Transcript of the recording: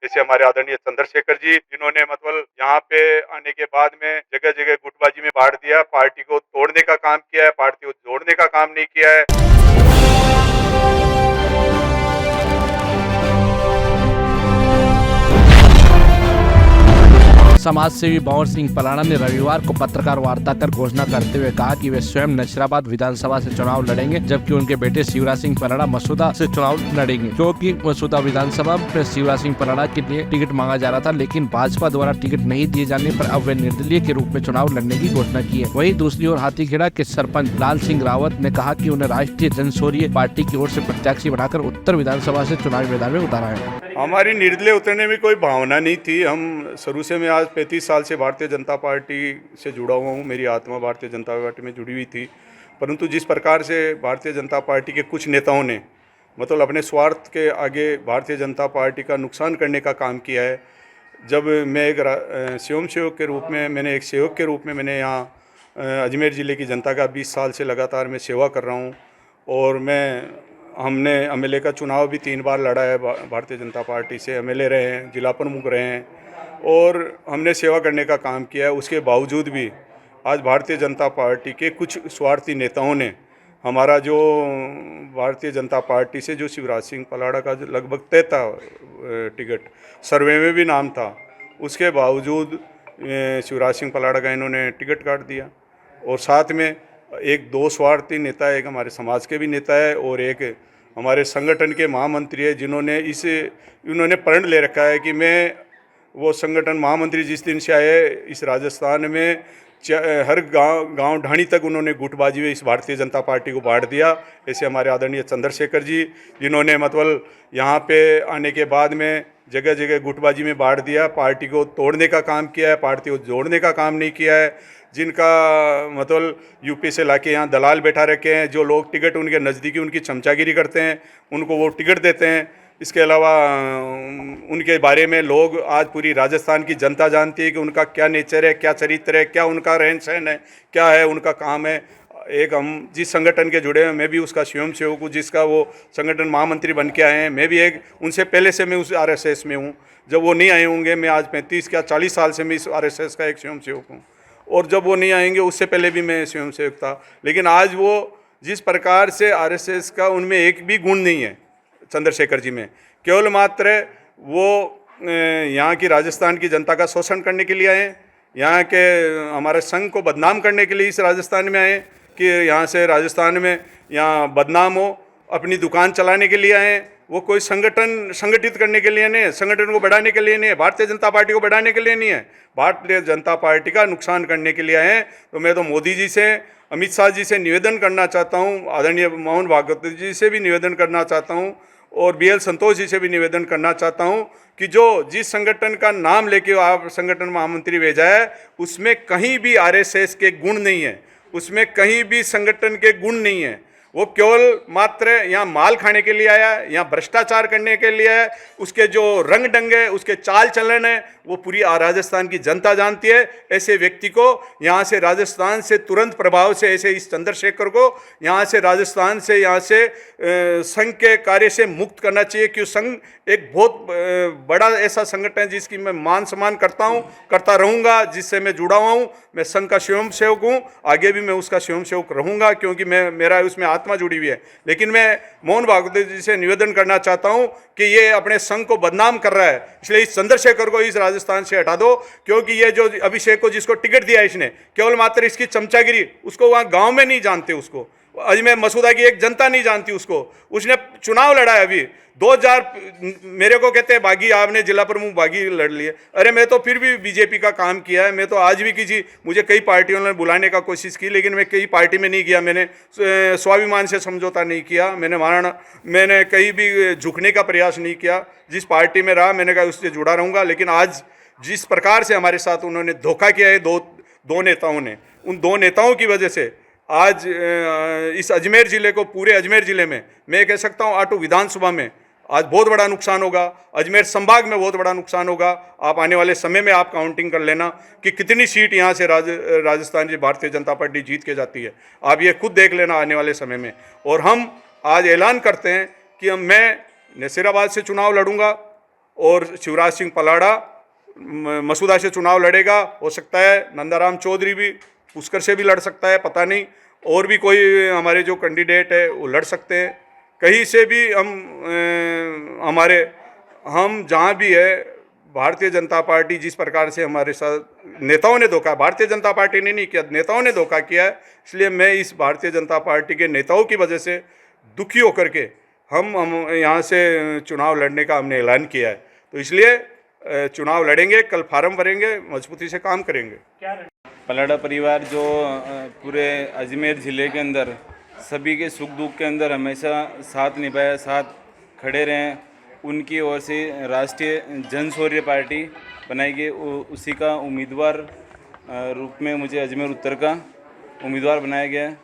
जैसे हमारे आदरणीय चंद्रशेखर जी, जिन्होंने मतलब यहाँ पे आने के बाद में जगह जगह गुटबाजी में बांट दिया, पार्टी को तोड़ने का काम किया है, पार्टी को जोड़ने का काम नहीं किया है। समाज सेवी भंवर सिंह पलाना ने रविवार को पत्रकार वार्ता कर घोषणा करते हुए कहा कि वे स्वयं नशीराबाद विधानसभा से चुनाव लड़ेंगे, जबकि उनके बेटे शिवराज सिंह पलाना मसूदा से चुनाव लड़ेंगे, क्योंकि मसूदा विधानसभा में शिवराज सिंह पलाना के लिए टिकट मांगा जा रहा था, लेकिन भाजपा द्वारा टिकट नहीं दिए जाने पर अब वे निर्दलीय के रूप में चुनाव लड़ने की घोषणा की है। वहीं दूसरी ओर हाथीखेड़ा के सरपंच लाल सिंह रावत ने कहा कि उन्हें राष्ट्रीय जनशौर्य पार्टी की ओर से प्रत्याशी बनाकर उत्तर विधानसभा से चुनावी मैदान में उतारा है। हमारी निर्दलीय उतरने में कोई भावना नहीं थी। हम शुरू से मैं आज 35 साल से भारतीय जनता पार्टी से जुड़ा हुआ हूँ। मेरी आत्मा भारतीय जनता पार्टी में जुड़ी हुई थी, परंतु जिस प्रकार से भारतीय जनता पार्टी के कुछ नेताओं ने मतलब अपने स्वार्थ के आगे भारतीय जनता पार्टी का नुकसान करने का काम किया है। जब मैं एक स्वयं सेवक के रूप में एक सेवक के रूप में मैंने यहाँ अजमेर ज़िले की जनता का 20 साल से लगातार मैं सेवा कर रहा हूँ और हमने एमएलए का चुनाव भी 3 बार लड़ा है। भारतीय जनता पार्टी से एमएलए रहे हैं, जिला प्रमुख रहे हैं और हमने सेवा करने का काम किया है। उसके बावजूद भी आज भारतीय जनता पार्टी के कुछ स्वार्थी नेताओं ने हमारा जो भारतीय जनता पार्टी से जो शिवराज सिंह पलाड़ा का लगभग तय था टिकट, सर्वे में भी नाम था, उसके बावजूद शिवराज सिंह पलाड़ा का इन्होंने टिकट काट दिया। और साथ में एक 2 स्वार्थी नेता, एक हमारे समाज के भी नेता है और एक हमारे संगठन के महामंत्री है, जिन्होंने उन्होंने प्रण ले रखा है कि मैं वो संगठन महामंत्री जिस दिन से आए इस राजस्थान में हर गांव ढाणी तक उन्होंने गुटबाजी में इस भारतीय जनता पार्टी को बांट दिया। ऐसे हमारे आदरणीय चंद्रशेखर जी, जिन्होंने मतलब यहाँ पे आने के बाद में जगह जगह गुटबाजी में बांट दिया, पार्टी को तोड़ने का काम किया है, पार्टी को जोड़ने का काम नहीं किया है। जिनका मतलब यूपी से लाके यहाँ दलाल बैठा रखे हैं, जो लोग टिकट उनके नज़दीकी उनकी चमचागिरी करते हैं, उनको वो टिकट देते हैं। इसके अलावा उनके बारे में लोग आज पूरी राजस्थान की जनता जानती है कि उनका क्या नेचर है, क्या चरित्र है, क्या उनका रहन सहन है, क्या है उनका काम है। एक हम जिस संगठन के जुड़े हैं, मैं भी उसका स्वयं सेवक हूँ, जिसका वो संगठन महामंत्री बन के आए हैं। मैं भी एक उनसे पहले से मैं उस आरएसएस में हूँ। जब वो नहीं आए होंगे, मैं आज 35 या 40 साल से मैं इस आरएसएस का एक स्वयं सेवक हूँ और जब वो नहीं आएंगे उससे पहले भी मैं स्वयं सेवक था। लेकिन आज वो जिस प्रकार से आरएसएस का उनमें एक भी गुण नहीं है चंद्रशेखर जी में, केवल मात्र वो यहाँ की राजस्थान की जनता का शोषण करने के लिए आए, यहाँ के हमारे संघ को बदनाम करने के लिए इस राजस्थान में आए कि यहाँ से राजस्थान में यहाँ बदनाम हो, अपनी दुकान चलाने के लिए आए। वो कोई संगठन संगठित करने के लिए नहीं है, संगठन को बढ़ाने के लिए नहीं है, भारतीय जनता पार्टी को बढ़ाने के लिए नहीं है, भारतीय जनता पार्टी का नुकसान करने के लिए आए हैं। तो मैं तो मोदी जी से, अमित शाह जी से निवेदन करना चाहता हूँ, आदरणीय मोहन भागवत जी से भी निवेदन करना चाहता हूँ और BL संतोष जी से भी निवेदन करना चाहता हूँ कि जो जिस संगठन का नाम लेके आप संगठन महामंत्री भेजा है, उसमें कहीं भी आरएसएस के गुण नहीं है, उसमें कहीं भी संगठन के गुण नहीं है। वो केवल मात्र यहाँ माल खाने के लिए आया है, यहाँ भ्रष्टाचार करने के लिए है। उसके जो रंग ढंग है, उसके चाल चलन है, वो पूरी राजस्थान की जनता जानती है। ऐसे व्यक्ति को यहाँ से राजस्थान से तुरंत प्रभाव से, ऐसे इस चंद्रशेखर को यहाँ से राजस्थान से, यहाँ से संघ के कार्य से मुक्त करना चाहिए। क्यों संघ एक बहुत बड़ा ऐसा संगठन है जिसकी मैं मान सम्मान करता हूँ, करता रहूँगा, जिससे मैं जुड़ा हुआ हूँ। मैं संघ का स्वयं सेवक हूँ, आगे भी मैं उसका स्वयं सेवक रहूँगा, क्योंकि मेरा उसमें आत्मा जुड़ी हुई है। लेकिन मैं मोहन भागवत जी से निवेदन करना चाहता हूँ कि ये अपने संघ को बदनाम कर रहा है, इसलिए इस चंद्रशेखर को इस राजस्थान से हटा दो। क्योंकि ये जो अभिषेक को जिसको टिकट दिया इसने, केवल मात्र इसकी चमचागिरी, उसको वहाँ गाँव में नहीं जानते, उसको अजमेर मसूदा की एक जनता नहीं जानती उसको। उसने चुनाव लड़ा है अभी 2000, मेरे को कहते हैं बागी, आपने जिला प्रमुख बागी लड़ लिए। अरे मैं तो फिर भी बीजेपी का काम किया है। मैं तो आज भी मुझे कई पार्टियों ने बुलाने का कोशिश की, लेकिन मैं कई पार्टी में नहीं गया। मैंने स्वाभिमान से समझौता नहीं किया, मैंने कहीं भी झुकने का प्रयास नहीं किया। जिस पार्टी में रहा मैंने कहा उससे जुड़ा रहूँगा। लेकिन आज जिस प्रकार से हमारे साथ उन्होंने धोखा किया है दो नेताओं ने, उन 2 नेताओं की वजह से आज इस अजमेर ज़िले को, पूरे अजमेर ज़िले में, मैं कह सकता हूँ आटू विधानसभा में आज बहुत बड़ा नुकसान होगा, अजमेर संभाग में बहुत बड़ा नुकसान होगा। आप आने वाले समय में आप काउंटिंग कर लेना कि कितनी सीट यहाँ से राजस्थान की भारतीय जनता पार्टी जीत के जाती है। आप ये खुद देख लेना आने वाले समय में। और हम आज ऐलान करते हैं कि मैं नसीराबाद से चुनाव लड़ूंगा, और शिवराज सिंह पलाड़ा मसूदा से चुनाव लड़ेगा। हो सकता है नंदाराम चौधरी भी पुष्कर से भी लड़ सकता है, पता नहीं, और भी कोई हमारे जो कैंडिडेट है वो लड़ सकते हैं। कहीं से भी हम जहाँ भी है, भारतीय जनता पार्टी जिस प्रकार से हमारे साथ नेताओं ने धोखा, भारतीय जनता पार्टी ने नहीं किया, नेताओं ने धोखा किया है, इसलिए मैं इस भारतीय जनता पार्टी के नेताओं की वजह से दुखी होकर के हम यहाँ से चुनाव लड़ने का हमने ऐलान किया है। तो इसलिए चुनाव लड़ेंगे, कल फार्म भरेंगे, मजबूती से काम करेंगे। पलाड़ा परिवार जो पूरे अजमेर ज़िले के अंदर सभी के सुख दुख के अंदर हमेशा साथ निभाया, साथ खड़े रहे, उनकी ओर से राष्ट्रीय जनशौर्य पार्टी बनाई गई। उसी का उम्मीदवार रूप में मुझे अजमेर उत्तर का उम्मीदवार बनाया गया है।